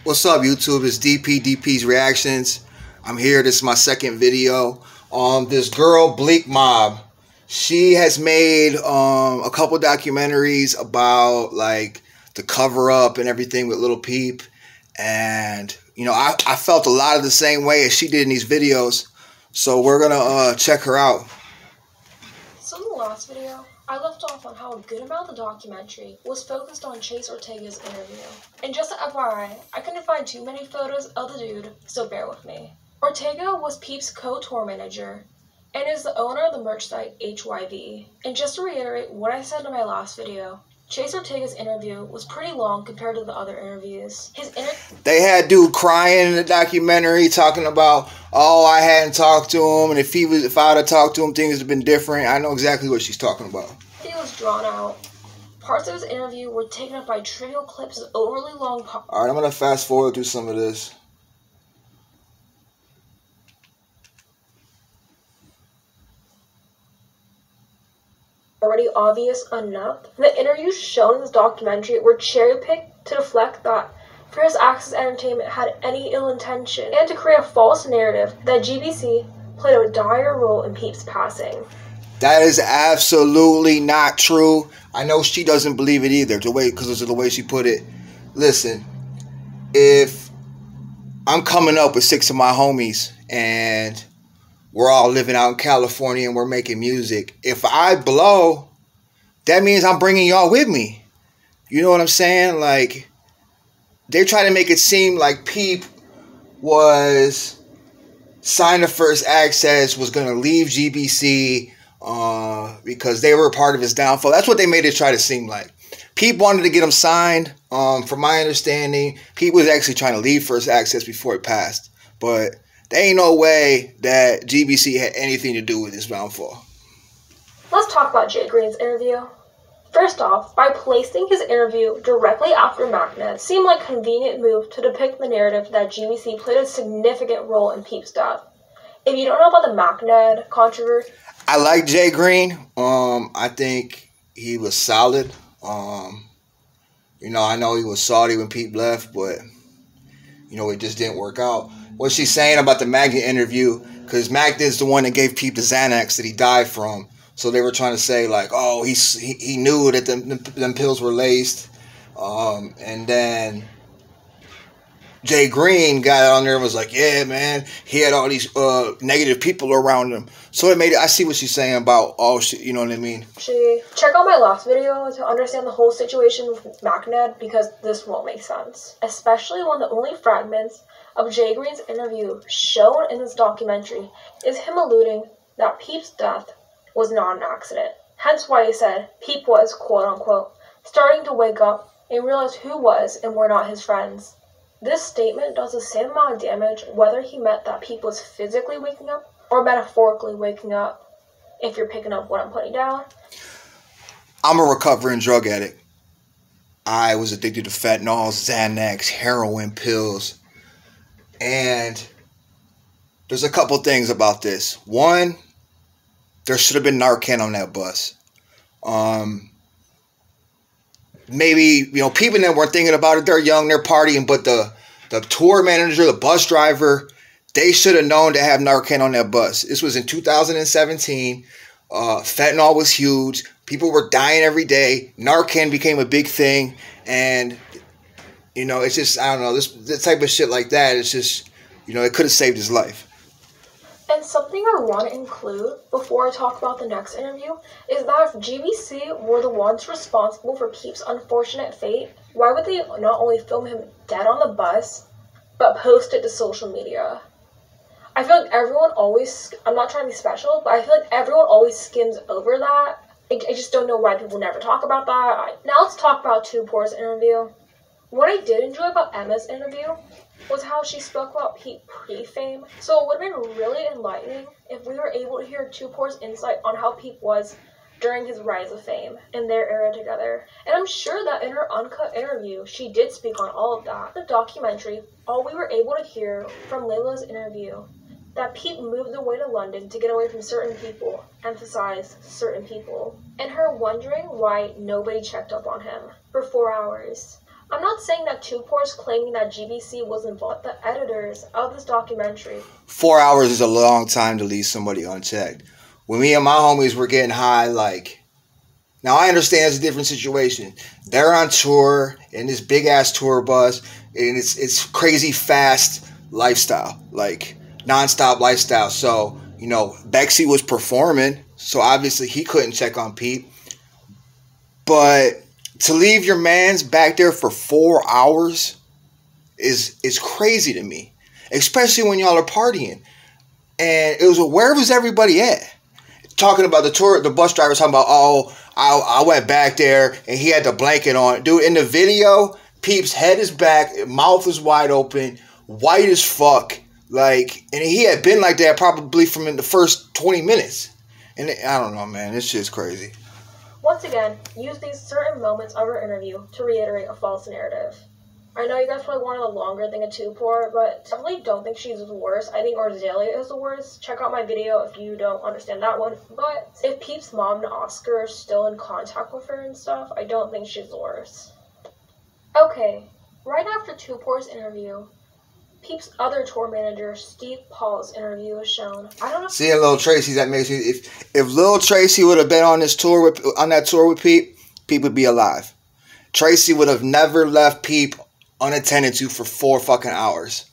What's up, YouTube? It's DP's Reactions. I'm here. This is my second video. This girl, Bleak Mob, she has made a couple documentaries about like the cover up and everything with Lil Peep, and you know I felt a lot of the same way as she did in these videos. So we're gonna check her out. So in the last video, I left off on how a good amount of the documentary was focused on Chase Ortega's interview. And just an FYI, I couldn't find too many photos of the dude, so bear with me. Ortega was Peep's co-tour manager and is the owner of the merch site HYV. And just to reiterate what I said in my last video, Chase Ortega's interview was pretty long compared to the other interviews. They had dude crying in the documentary, talking about, oh, I hadn't talked to him, and if I would have talked to him, things would have been different. I know exactly what she's talking about. He was drawn out. Parts of his interview were taken up by trivial clips of overly long parts. All right, I'm gonna fast forward through some of this. Already obvious enough. The interviews shown in this documentary were cherry-picked to deflect that Fierce Access Entertainment had any ill intention and to create a false narrative that GBC played a dire role in Peep's passing. That is absolutely not true. I know she doesn't believe it either, because of the way she put it. Listen, if I'm coming up with 6 of my homies and we're all living out in California and we're making music, if I blow, that means I'm bringing y'all with me. You know what I'm saying? Like, they try to make it seem like Peep was signed to First Access, was going to leave GBC because they were a part of his downfall. That's what they made it try to seem like. Peep wanted to get him signed. From my understanding, Peep was actually trying to leave First Access before it passed. But there ain't no way that GBC had anything to do with his downfall. Let's talk about Jay Green's interview. First off, by placing his interview directly after MacNed seemed like a convenient move to depict the narrative that GBC played a significant role in Peep's death. If you don't know about the MacNed controversy, I like Jay Green. I think he was solid. You know, I know he was salty when Peep left, but you know, it just didn't work out. What she's saying about the MacNed interview, because MacNed's the one that gave Peep the Xanax that he died from. So they were trying to say like, oh, he knew that them pills were laced. And then Jay Green got on there and was like, yeah, man, he had all these negative people around him. So it made it, I see what she's saying about all shit, you know what I mean? Check out my last video to understand the whole situation with MacNed, because this won't make sense. Especially when the only fragments of Jay Green's interview shown in this documentary is him alluding that Peep's death was not an accident. Hence why he said Peep was, quote-unquote, starting to wake up and realize who was and were not his friends. This statement does the same amount of damage whether he meant that Peep was physically waking up or metaphorically waking up, if you're picking up what I'm putting down. I'm a recovering drug addict. I was addicted to fentanyl, Xanax, heroin, pills. And there's a couple things about this. One, there should have been Narcan on that bus. Maybe, you know, people that weren't thinking about it. They're young, they're partying, but the tour manager, the bus driver, they should have known to have Narcan on that bus. This was in 2017. Fentanyl was huge. People were dying every day. Narcan became a big thing. And, you know, it's just, I don't know, this type of shit like that, it's just, you know, it could have saved his life. And something I want to include before I talk about the next interview is that if GBC were the ones responsible for Peep's unfortunate fate, why would they not only film him dead on the bus, but post it to social media? I feel like everyone always, I'm not trying to be special, but I feel like everyone always skims over that. I just don't know why people never talk about that. Now let's talk about Two Poor's interview. What I did enjoy about Emma's interview was how she spoke about Peep pre-fame. So it would have been really enlightening if we were able to hear Two Poor's insight on how Peep was during his rise of fame and their era together. And I'm sure that in her uncut interview, she did speak on all of that. The documentary, all we were able to hear from Layla's interview, that Peep moved away to London to get away from certain people, emphasize certain people, and her wondering why nobody checked up on him for 4 hours. I'm not saying that Tupor is claiming that GBC was involved, the editors of this documentary. 4 hours is a long time to leave somebody unchecked. When me and my homies were getting high, like, now I understand it's a different situation. They're on tour in this big ass tour bus, and it's crazy fast lifestyle, like nonstop lifestyle. So, you know, Bexy was performing, so obviously he couldn't check on Peep. But to leave your mans back there for 4 hours is crazy to me, especially when y'all are partying. And it was, where was everybody at? Talking about the tour, the bus driver talking about, oh, I went back there and he had the blanket on. Dude, in the video, Peep's head is back, mouth is wide open, white as fuck. Like, and he had been like that probably from in the first 20 minutes. And I don't know, man, this shit's crazy. Once again, use these certain moments of her interview to reiterate a false narrative. I know you guys probably wanted a longer thing of Tupor, but I definitely don't think she's the worst. I think Arzelia is the worst. Check out my video if you don't understand that one. But if Peep's mom and Oscar are still in contact with her and stuff, I don't think she's the worst. Okay, right after Tupor's interview, Peep's other tour manager, Steve Paul's interview was shown. I don't know. Seeing Lil Tracy, that makes me, if Lil Tracy would have been on that tour with Peep, Peep would be alive. Tracy would have never left Peep unattended to for 4 fucking hours.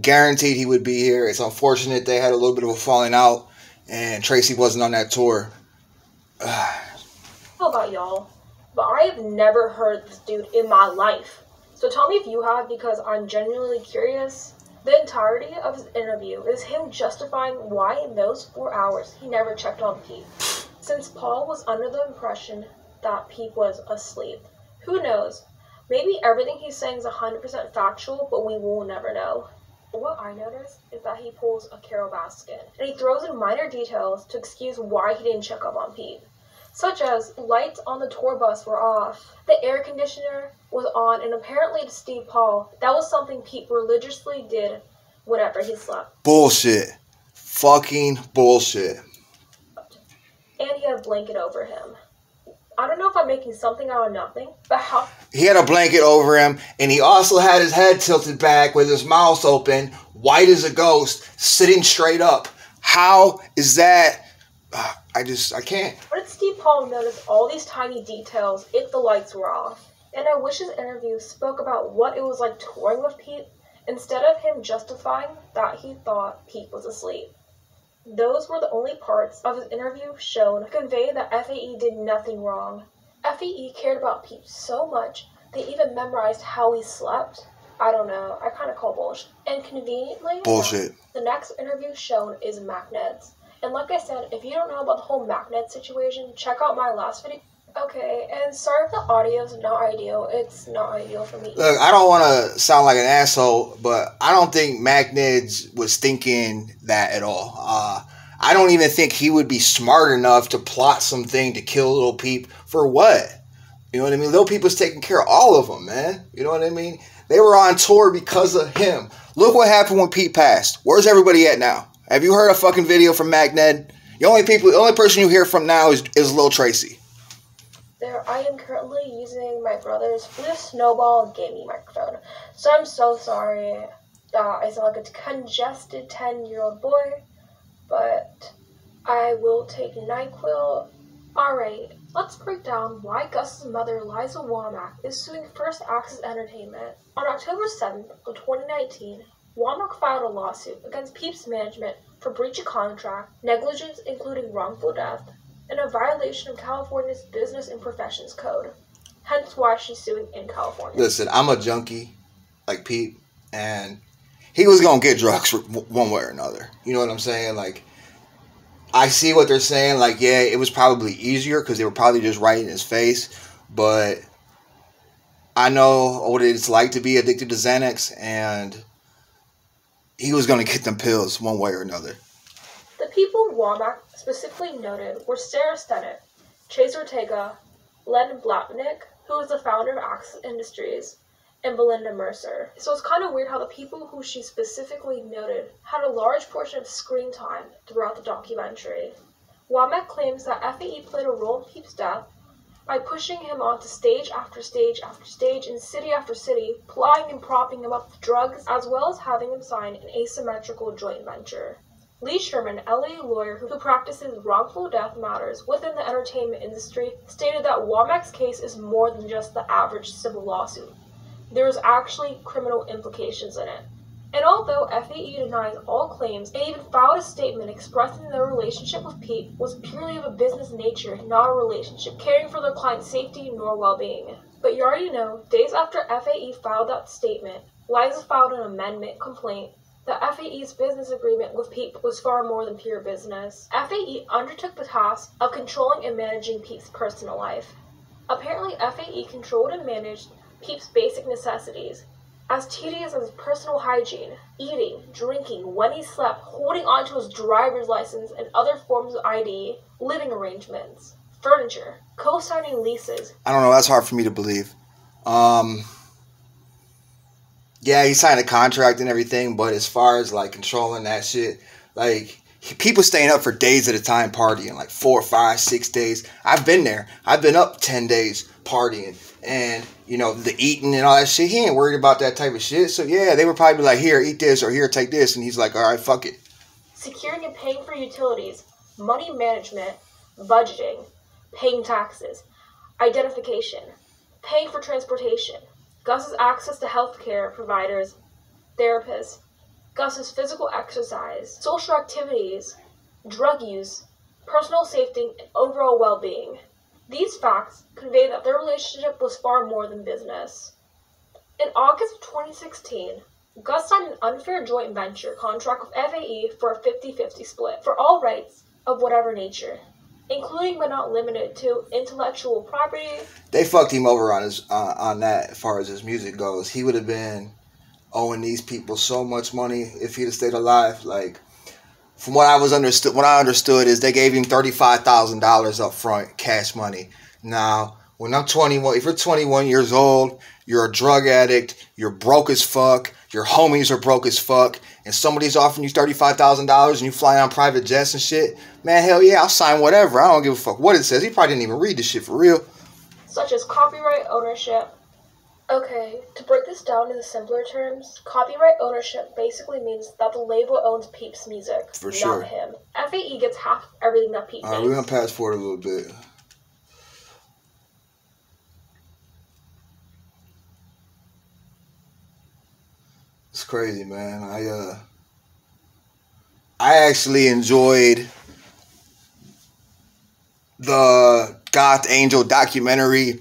Guaranteed he would be here. It's unfortunate they had a little bit of a falling out and Tracy wasn't on that tour. I don't know about y'all, but I have never heard this dude in my life. So tell me if you have, because I'm genuinely curious. The entirety of his interview is him justifying why in those 4 hours he never checked on Peep. Since Paul was under the impression that Peep was asleep. Who knows? Maybe everything he's saying is 100% factual, but we will never know. What I noticed is that he pulls a Carol Baskin, and he throws in minor details to excuse why he didn't check up on Peep. Such as, lights on the tour bus were off, the air conditioner was on, and apparently to Steve Paul, that was something Peep religiously did whenever he slept. Bullshit. Fucking bullshit. And he had a blanket over him. I don't know if I'm making something out of nothing, but how... He had a blanket over him, and he also had his head tilted back with his mouth open, white as a ghost, sitting straight up. How is that... I can't. How did Steve Paul notice all these tiny details if the lights were off? And I wish his interview spoke about what it was like touring with Peep, instead of him justifying that he thought Peep was asleep. Those were the only parts of his interview shown to convey that FAE did nothing wrong. FAE cared about Peep so much, they even memorized how he slept. I don't know, I kind of call bullshit. And conveniently, bullshit. The next interview shown is MacNed's. And like I said, if you don't know about the whole MacNed situation, check out my last video. Okay, and sorry if the audio's not ideal. It's not ideal for me. Look, I don't want to sound like an asshole, but I don't think MacNed was thinking that at all. I don't even think he would be smart enough to plot something to kill Lil Peep for what? You know what I mean? Lil Peep was taking care of all of them, man. You know what I mean? They were on tour because of him. Look what happened when Pete passed. Where's everybody at now? Have you heard a fucking video from MacNed? The only person you hear from now is Lil Tracy. I am currently using my brother's Blue Snowball gaming microphone. So I'm so sorry that I sound like a congested 10-year-old boy, but I will take NyQuil. Alright, let's break down why Gus's mother, Liza Womack, is suing First Access Entertainment. On October 7th of 2019, Womack filed a lawsuit against Peep's management for breach of contract, negligence including wrongful death, and a violation of California's Business and Professions Code. Hence why she's suing in California. Listen, I'm a junkie like Peep, and he was going to get drugs one way or another. You know what I'm saying? Like, I see what they're saying. Like, yeah, it was probably easier because they were probably just right in his face. But I know what it's like to be addicted to Xanax, and he was going to get them pills one way or another. The people Womack specifically noted were Sarah Stennett, Chase Ortega, Len Blatnick, who is the founder of Access Industries, and Belinda Mercer. So it's kind of weird how the people who she specifically noted had a large portion of screen time throughout the documentary. Womack claims that FAE played a role in Peep's death by pushing him onto stage after stage after stage in city after city, plying and propping him up with drugs, as well as having him sign an asymmetrical joint venture. Lee Sherman, LA lawyer who practices wrongful death matters within the entertainment industry, stated that Womack's case is more than just the average civil lawsuit. There is actually criminal implications in it. And although FAE denies all claims and even filed a statement expressing their relationship with Peep was purely of a business nature, not a relationship caring for their client's safety nor well-being. But you already know, days after FAE filed that statement, Liza filed an amendment complaint that FAE's business agreement with Peep was far more than pure business. FAE undertook the task of controlling and managing Peep's personal life. Apparently, FAE controlled and managed Peep's basic necessities, as tedious as personal hygiene, eating, drinking, when he slept, holding onto his driver's license and other forms of ID, living arrangements, furniture, co-signing leases. I don't know, that's hard for me to believe. Yeah, he signed a contract and everything, but as far as like controlling that shit, like people staying up for days at a time partying, like 4, 5, 6 days. I've been there. I've been up 10 days partying, and you know, the eating and all that shit. He ain't worried about that type of shit. So yeah, they would probably be like, here, eat this, or here, take this, and he's like, all right, fuck it. Securing and paying for utilities, money management, budgeting, paying taxes, identification, paying for transportation, Gus's access to healthcare providers, therapists, Gus's physical exercise, social activities, drug use, personal safety, and overall well-being. These facts convey that their relationship was far more than business. In August of 2016, Gus signed an unfair joint venture contract with FAE for a 50-50 split for all rights of whatever nature, including but not limited to intellectual property. They fucked him over on his on that as far as his music goes. He would have been owing these people so much money if he'd have stayed alive. Like, from what I understood is they gave him $35,000 up front, cash money. Now, when I'm 21, if you're 21 years old, you're a drug addict, you're broke as fuck, your homies are broke as fuck, and somebody's offering you $35,000 and you fly on private jets and shit, man, hell yeah, I'll sign whatever. I don't give a fuck what it says. He probably didn't even read this shit for real. Such as copyright ownership. Okay, to break this down into simpler terms, copyright ownership basically means that the label owns Peep's music, for sure. Not him. FAE gets half of everything that Peep makes. Alright, we're gonna pass forward a little bit. It's crazy, man. I actually enjoyed the Goth Angel documentary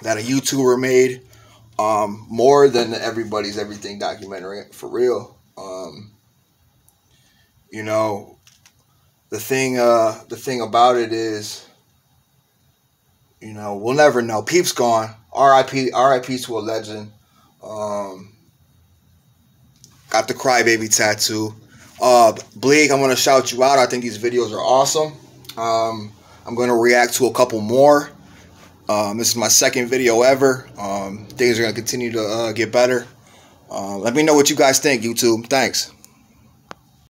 that a YouTuber made. More than the Everybody's Everything documentary, for real. You know, the thing about it is, you know, we'll never know. Peep's gone. R.I.P. to a legend. Got the Crybaby tattoo. Bleak, I'm gonna shout you out. I think these videos are awesome. I'm gonna react to a couple more. This is my second video ever. Things are going to continue to get better. Let me know what you guys think, YouTube. Thanks.